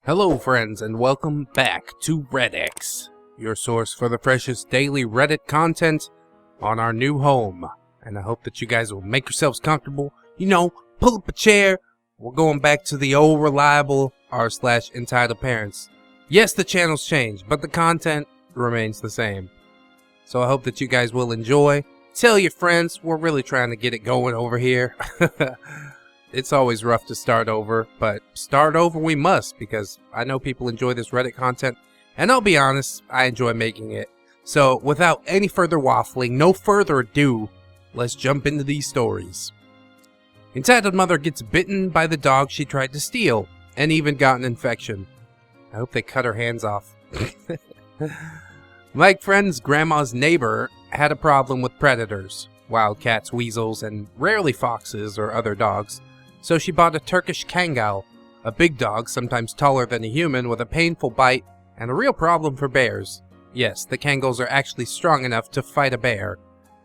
Hello friends, and welcome back to Reddix, your source for the freshest daily Reddit content on our new home. And I hope that you guys will make yourselves comfortable, pull up a chair. We're going back to the old reliable r/EntitledParents. Yes, the channel's changed, but the content remains the same. So I hope that you guys will enjoy. Tell your friends, we're really trying to get it going over here. It's always rough to start over, but start over we must, because I know people enjoy this Reddit content, and I'll be honest, I enjoy making it. So without any further waffling, no further ado, let's jump into these stories. Entitled mother gets bitten by the dog she tried to steal, and even got an infection. I hope they cut her hands off. My friend's grandma's neighbor had a problem with predators, wildcats, weasels, and rarely foxes or other dogs. So she bought a Turkish Kangal, a big dog sometimes taller than a human with a painful bite and a real problem for bears. Yes, the Kangals are actually strong enough to fight a bear.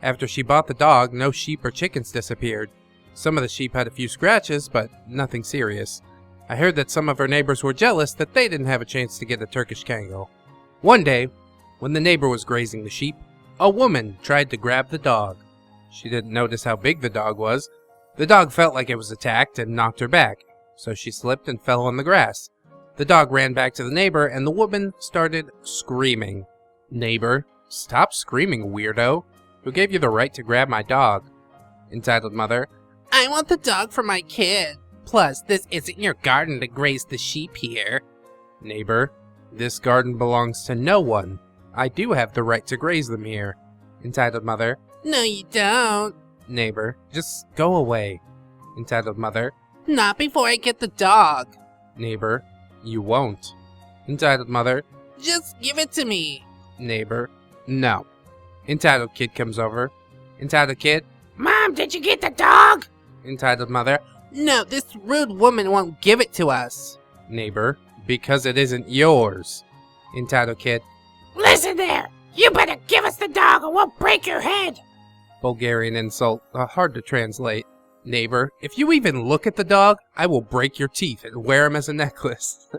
After she bought the dog, no sheep or chickens disappeared. Some of the sheep had a few scratches, but nothing serious. I heard that some of her neighbors were jealous that they didn't have a chance to get a Turkish Kangal. One day, when the neighbor was grazing the sheep, a woman tried to grab the dog. She didn't notice how big the dog was. The dog felt like it was attacked and knocked her back, so she slipped and fell on the grass. The dog ran back to the neighbor and the woman started screaming. Neighbor, stop screaming, weirdo. Who gave you the right to grab my dog? Entitled mother, I want the dog for my kid. Plus, this isn't your garden to graze the sheep here. Neighbor, this garden belongs to no one. I do have the right to graze them here. Entitled mother, no you don't. Neighbor, just go away. Entitled mother, not before I get the dog. Neighbor, you won't. Entitled mother, just give it to me. Neighbor, no. Entitled kid comes over. Entitled kid, Mom, did you get the dog? Entitled mother, no, this rude woman won't give it to us. Neighbor, because it isn't yours. Entitled kid, listen there, you better give us the dog or we'll break your head. Bulgarian insult, hard to translate. Neighbor, if you even look at the dog, I will break your teeth and wear him as a necklace.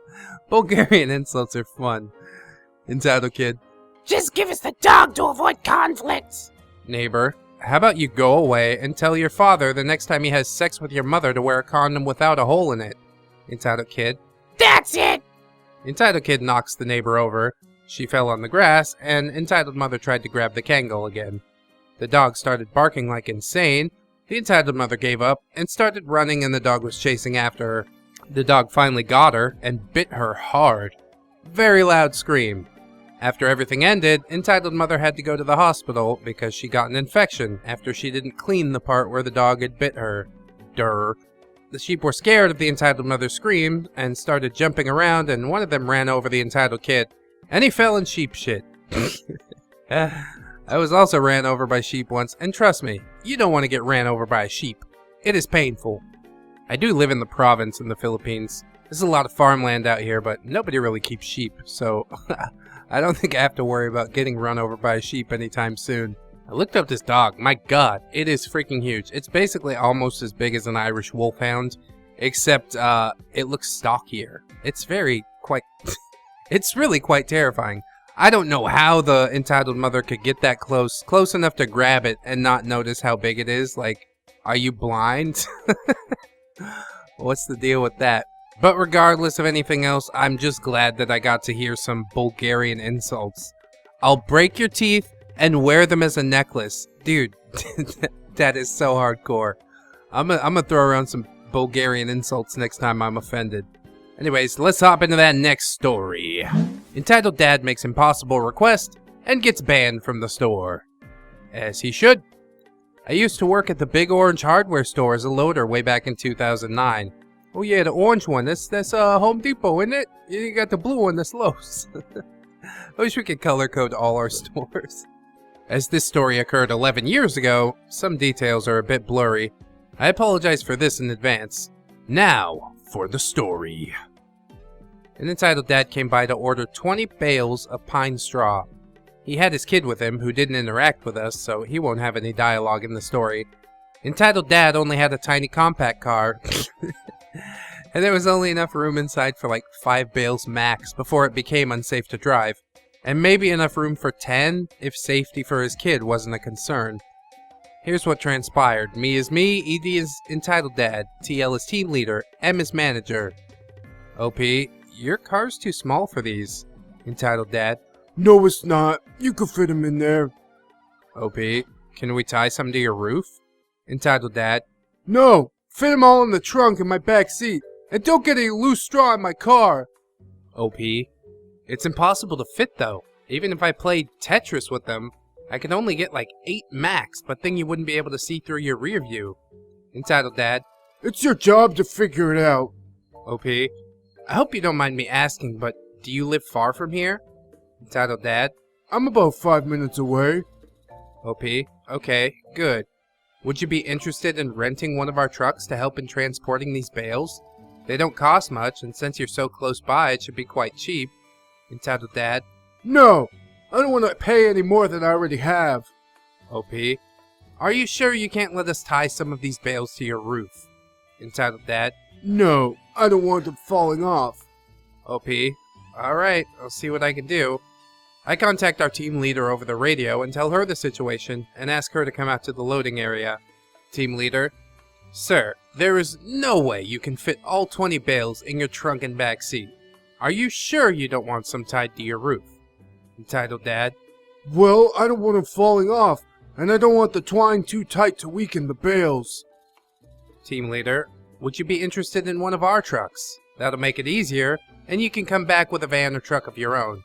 Bulgarian insults are fun. Entitled kid, just give us the dog to avoid conflicts. Neighbor, how about you go away and tell your father the next time he has sex with your mother to wear a condom without a hole in it. Entitled kid, that's it. Entitled kid knocks the neighbor over. She fell on the grass, and entitled mother tried to grab the Kangal again. The dog started barking like insane. The entitled mother gave up and started running, and the dog was chasing after her. The dog finally got her and bit her hard. Very loud scream. After everything ended, entitled mother had to go to the hospital because she got an infection after she didn't clean the part where the dog had bit her. Durr. The sheep were scared of the entitled mother's scream and started jumping around, and one of them ran over the entitled kid, and he fell in sheep shit. I was also ran over by sheep once, and trust me, you don't want to get ran over by a sheep. It is painful. I do live in the province in the Philippines. There's a lot of farmland out here, but nobody really keeps sheep, so I don't think I have to worry about getting run over by a sheep anytime soon. I looked up this dog. My god, it is freaking huge. It's basically almost as big as an Irish wolfhound, except it looks stockier. It's it's really quite terrifying. I don't know how the entitled mother could get that close enough to grab it and not notice how big it is. Like, are you blind? What's the deal with that? But regardless of anything else, I'm just glad that I got to hear some Bulgarian insults. I'll break your teeth and wear them as a necklace. Dude, that is so hardcore. I'm gonna throw around some Bulgarian insults next time I'm offended. Anyways, let's hop into that next story. Entitled dad makes impossible request and gets banned from the store. As he should. I used to work at the Big Orange hardware store as a loader way back in 2009. Oh yeah, the orange one, that's Home Depot, isn't it? You got the blue one, that's Lowe's. I wish we could color code all our stores. As this story occurred 11 years ago, some details are a bit blurry. I apologize for this in advance. Now, for the story. An entitled dad came by to order 20 bales of pine straw. He had his kid with him who didn't interact with us, so he won't have any dialogue in the story. Entitled dad only had a tiny compact car. And there was only enough room inside for like 5 bales max before it became unsafe to drive. And maybe enough room for 10 if safety for his kid wasn't a concern. Here's what transpired. Me is me, ED is entitled dad, TL is team leader, M is manager. OP, your car's too small for these. Entitled dad. No, it's not. You could fit him in there. OP, can we tie some to your roof? Entitled dad. No, fit them all in the trunk in my back seat. And don't get any loose straw in my car. OP, it's impossible to fit though. Even if I played Tetris with them, I could only get like 8 max, but then you wouldn't be able to see through your rear view. Entitled dad. It's your job to figure it out. OP, I hope you don't mind me asking, but do you live far from here? Entitled dad. I'm about 5 minutes away. OP, okay, good. Would you be interested in renting one of our trucks to help in transporting these bales? They don't cost much, and since you're so close by, it should be quite cheap. Entitled dad. No, I don't want to pay any more than I already have. OP, are you sure you can't let us tie some of these bales to your roof? Entitled dad. No, I don't want them falling off. OP, alright, I'll see what I can do. I contact our team leader over the radio and tell her the situation and ask her to come out to the loading area. Team leader. Sir, there is no way you can fit all 20 bales in your trunk and back seat. Are you sure you don't want some tied to your roof? Entitled dad. Well, I don't want them falling off, and I don't want the twine too tight to weaken the bales. Team leader, would you be interested in one of our trucks? That'll make it easier, and you can come back with a van or truck of your own.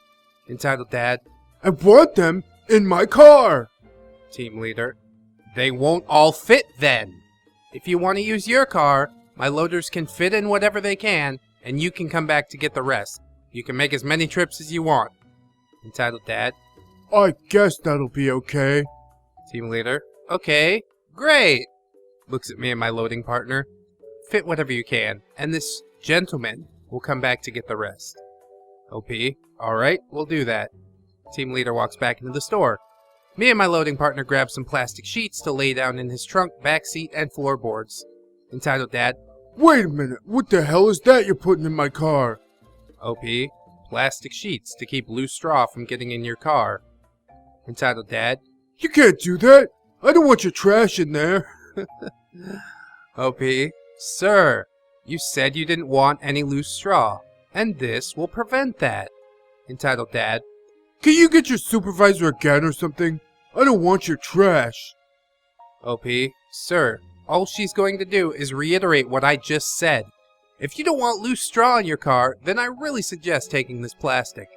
Entitled dad. I want them in my car. Team leader. They won't all fit then. If you want to use your car, my loaders can fit in whatever they can, and you can come back to get the rest. You can make as many trips as you want. Entitled dad. I guess that'll be okay. Team leader. Okay, great. Looks at me and my loading partner. Fit whatever you can, and this gentleman will come back to get the rest. OP. Alright, we'll do that. Team leader walks back into the store. Me and my loading partner grab some plastic sheets to lay down in his trunk, back seat, and floorboards. Entitled dad. Wait a minute, what the hell is that you're putting in my car? OP. Plastic sheets to keep loose straw from getting in your car. Entitled dad. You can't do that. I don't want your trash in there. OP. Sir, you said you didn't want any loose straw, and this will prevent that. Entitled dad. Can you get your supervisor again or something? I don't want your trash. OP. Sir, all she's going to do is reiterate what I just said. If you don't want loose straw in your car, then I really suggest taking this plastic.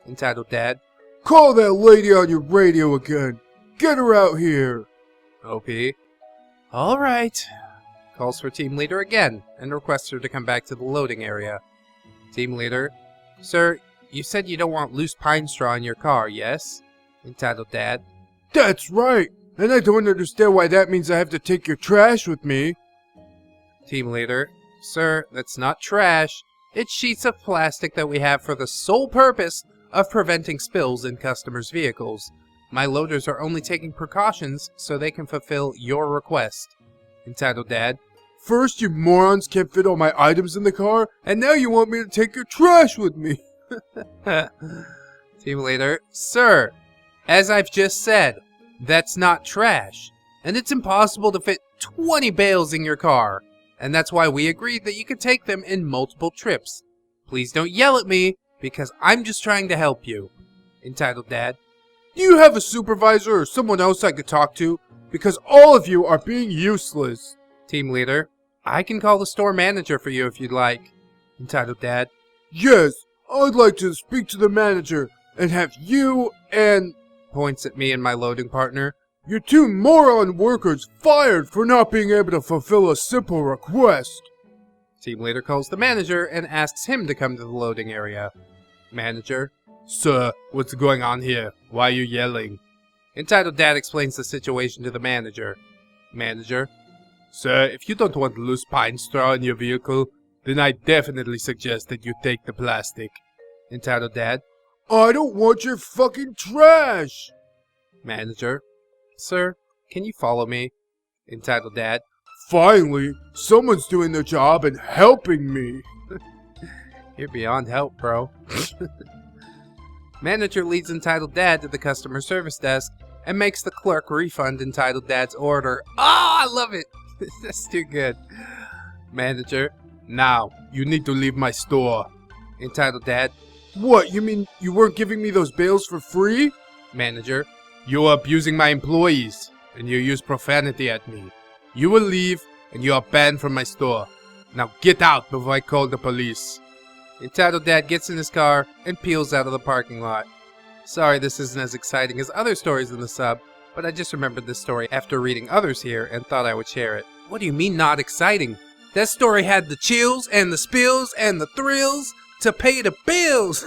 Entitled dad. Call that lady on your radio again. Get her out here. OP. Alright. Calls for team leader again, and requests her to come back to the loading area. Team leader. Sir, you said you don't want loose pine straw in your car, yes? Entitled dad. That's right. And I don't understand why that means I have to take your trash with me. Team leader. Sir, that's not trash. It's sheets of plastic that we have for the sole purpose of preventing spills in customers' vehicles. My loaders are only taking precautions so they can fulfill your request. Entitled dad. First, you morons can't fit all my items in the car, and now you want me to take your trash with me. Team leader. Sir, as I've just said, that's not trash. And it's impossible to fit 20 bales in your car. And that's why we agreed that you could take them in multiple trips. Please don't yell at me, because I'm just trying to help you. Entitled dad. Do you have a supervisor or someone else I could talk to? Because all of you are being useless. Team leader. I can call the store manager for you if you'd like. Entitled dad. Yes, I'd like to speak to the manager and have you and... Points at me and my loading partner. Your 2 moron workers fired for not being able to fulfill a simple request. Team leader calls the manager and asks him to come to the loading area. Manager. Sir, what's going on here? Why are you yelling? Entitled dad explains the situation to the manager. Manager. Sir, if you don't want loose pine straw in your vehicle, then I definitely suggest that you take the plastic. Entitled dad. I don't want your fucking trash! Manager. Sir, can you follow me? Entitled dad. Finally, someone's doing their job and helping me. You're beyond help, bro. Manager leads entitled dad to the customer service desk and makes the clerk refund entitled dad's order. Oh, I love it. That's too good. Manager, now, you need to leave my store. Entitled dad, what, you mean you weren't giving me those bales for free? Manager, you are abusing my employees, and you use profanity at me. You will leave, and you are banned from my store. Now get out before I call the police. Entitled dad gets in his car and peels out of the parking lot. Sorry this isn't as exciting as other stories in the sub, but I just remembered this story after reading others here and thought I would share it. What do you mean not exciting? That story had the chills and the spills and the thrills to pay the bills.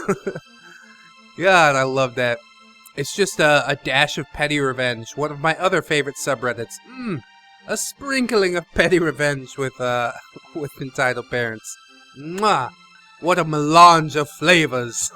God, I love that. It's just a dash of petty revenge, one of my other favorite subreddits. A sprinkling of petty revenge with entitled parents. Mwah! What a melange of flavors.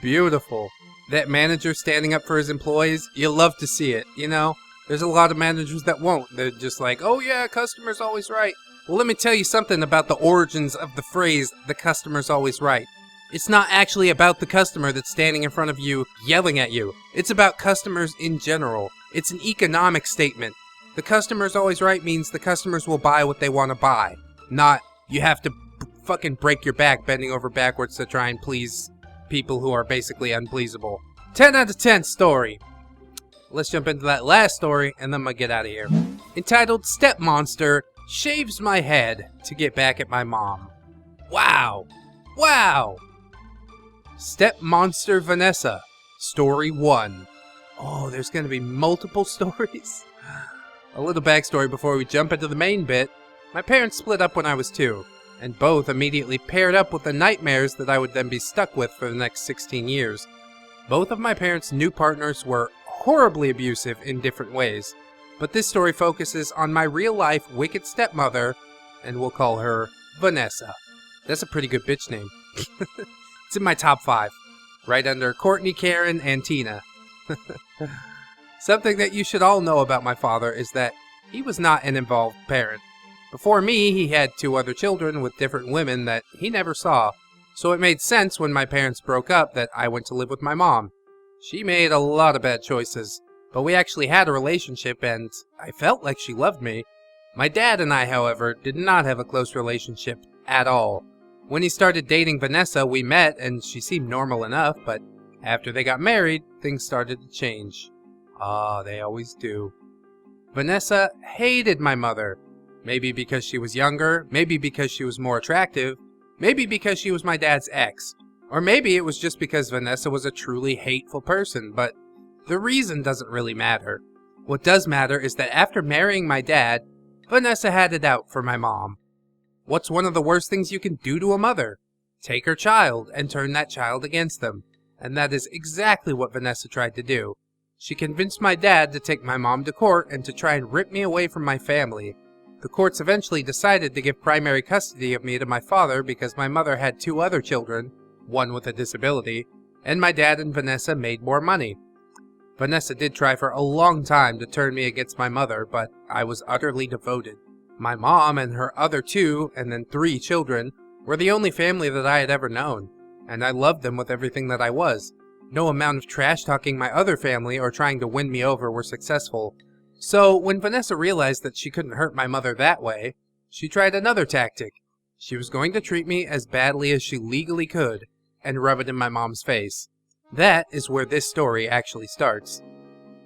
Beautiful. That manager standing up for his employees, you love to see it, you know? There's a lot of managers that won't. They're just like, oh yeah, customer's always right. Well, let me tell you something about the origins of the phrase, the customer's always right. It's not actually about the customer that's standing in front of you yelling at you. It's about customers in general. It's an economic statement. The customer's always right means the customers will buy what they want to buy. Not, you have to fucking break your back bending over backwards to try and please people who are basically unpleasable. 10 out of 10 story. Let's jump into that last story and then I'm gonna get out of here. Entitled Stepmonster shaves my head to get back at my mom. Wow. Wow. Stepmonster Vanessa. Story 1. Oh, there's gonna be multiple stories. A little backstory before we jump into the main bit. My parents split up when I was 2. And both immediately paired up with the nightmares that I would then be stuck with for the next 16 years. Both of my parents' new partners were horribly abusive in different ways, but this story focuses on my real-life wicked stepmother, and we'll call her Vanessa. That's a pretty good bitch name. It's in my top 5, right under Courtney, Karen, and Tina. Something that you should all know about my father is that he was not an involved parent. Before me, he had 2 other children with different women that he never saw, so it made sense when my parents broke up that I went to live with my mom. She made a lot of bad choices, but we actually had a relationship and I felt like she loved me. My dad and I, however, did not have a close relationship at all. When he started dating Vanessa, we met and she seemed normal enough, but after they got married, things started to change. Ah, they always do. Vanessa hated my mother. Maybe because she was younger, maybe because she was more attractive, maybe because she was my dad's ex, or maybe it was just because Vanessa was a truly hateful person, but the reason doesn't really matter. What does matter is that after marrying my dad, Vanessa had it out for my mom. What's one of the worst things you can do to a mother? Take her child and turn that child against them. And that is exactly what Vanessa tried to do. She convinced my dad to take my mom to court and to try and rip me away from my family. The courts eventually decided to give primary custody of me to my father because my mother had 2 other children, one with a disability, and my dad and Vanessa made more money. Vanessa did try for a long time to turn me against my mother, but I was utterly devoted. My mom and her other 2, and then 3 children, were the only family that I had ever known, and I loved them with everything that I was. No amount of trash-talking my other family or trying to win me over were successful. So, when Vanessa realized that she couldn't hurt my mother that way, she tried another tactic. She was going to treat me as badly as she legally could, and rub it in my mom's face. That is where this story actually starts.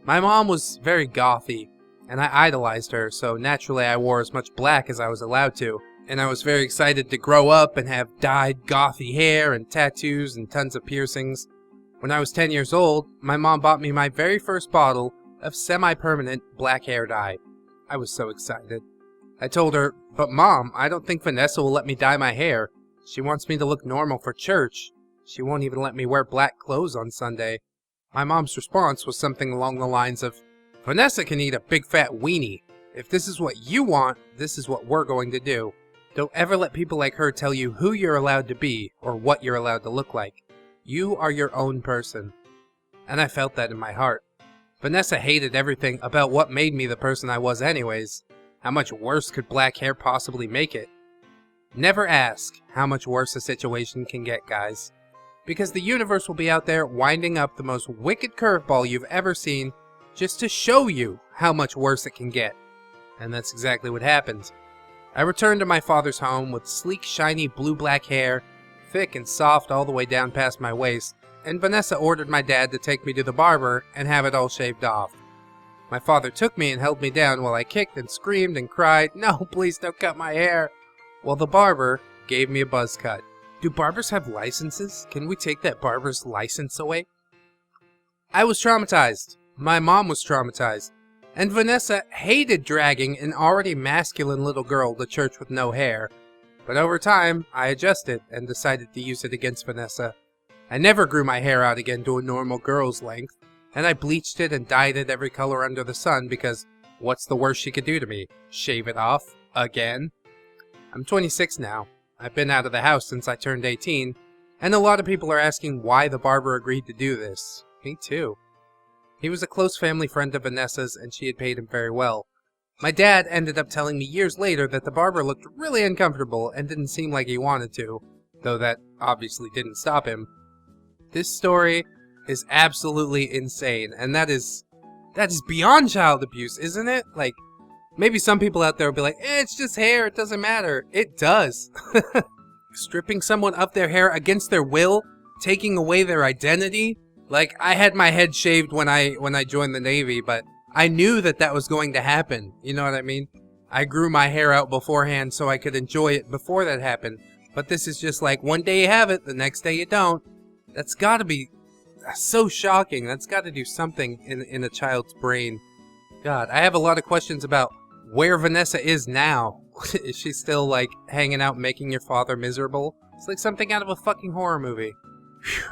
My mom was very gothy, and I idolized her, so naturally I wore as much black as I was allowed to, and I was very excited to grow up and have dyed gothy hair and tattoos and tons of piercings. When I was 10 years old, my mom bought me my very first bottle of semi-permanent black hair dye. I was so excited. I told her, but Mom, I don't think Vanessa will let me dye my hair. She wants me to look normal for church. She won't even let me wear black clothes on Sunday. My mom's response was something along the lines of, Vanessa can eat a big fat weenie. If this is what you want, this is what we're going to do. Don't ever let people like her tell you who you're allowed to be or what you're allowed to look like. You are your own person. And I felt that in my heart. Vanessa hated everything about what made me the person I was anyways. How much worse could black hair possibly make it? Never ask how much worse a situation can get, guys. Because the universe will be out there winding up the most wicked curveball you've ever seen just to show you how much worse it can get. And that's exactly what happened. I returned to my father's home with sleek, shiny, blue-black hair, thick and soft all the way down past my waist, and Vanessa ordered my dad to take me to the barber and have it all shaved off. My father took me and held me down while I kicked and screamed and cried, "No, please don't cut my hair," while the barber gave me a buzz cut. Do barbers have licenses? Can we take that barber's license away? I was traumatized. My mom was traumatized. And Vanessa hated dragging an already masculine little girl to church with no hair. But over time, I adjusted and decided to use it against Vanessa. I never grew my hair out again to a normal girl's length, and I bleached it and dyed it every color under the sun because what's the worst she could do to me? Shave it off? Again? I'm 26 now. I've been out of the house since I turned 18, and a lot of people are asking why the barber agreed to do this. Me too. He was a close family friend of Vanessa's, and she had paid him very well. My dad ended up telling me years later that the barber looked really uncomfortable and didn't seem like he wanted to, though that obviously didn't stop him. This story is absolutely insane, and that is beyond child abuse, isn't it? Like, maybe some people out there will be like, it's just hair, it doesn't matter. It does. Stripping someone of their hair against their will, taking away their identity. Like, I had my head shaved when I joined the Navy, but I knew that was going to happen. You know what I mean? I grew my hair out beforehand so I could enjoy it before that happened. But this is just like, one day you have it, the next day you don't. That's gotta be so shocking. That's gotta do something in a child's brain. God, I have a lot of questions about where Vanessa is now. Is she still, like, hanging out making your father miserable? It's like something out of a fucking horror movie. Whew.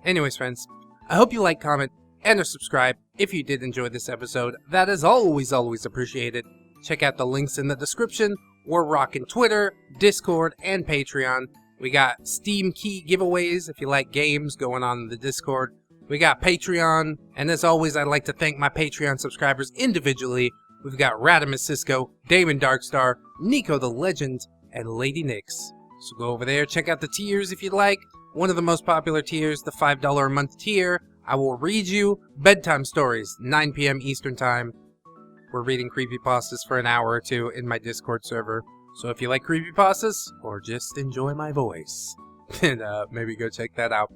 Anyways, friends, I hope you like, comment, and or subscribe if you did enjoy this episode. That is always appreciated. Check out the links in the description. We're rocking Twitter, Discord, and Patreon. We got Steam key giveaways if you like games going on in the Discord. We got Patreon, and as always, I'd like to thank my Patreon subscribers individually. We've got Radimus Cisco, Damon Darkstar, Nico the Legend, and Lady Nyx. So go over there, check out the tiers if you'd like. One of the most popular tiers, the $5 a month tier. I will read you bedtime stories, 9 p.m. Eastern Time. We're reading creepypastas for an hour or two in my Discord server. So if you like creepypastas, or just enjoy my voice, then maybe go check that out.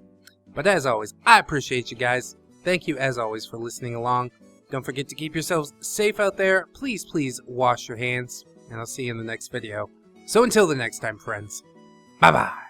But as always, I appreciate you guys. Thank you as always for listening along. Don't forget to keep yourselves safe out there. Please, please wash your hands. And I'll see you in the next video. So until the next time, friends. Bye-bye.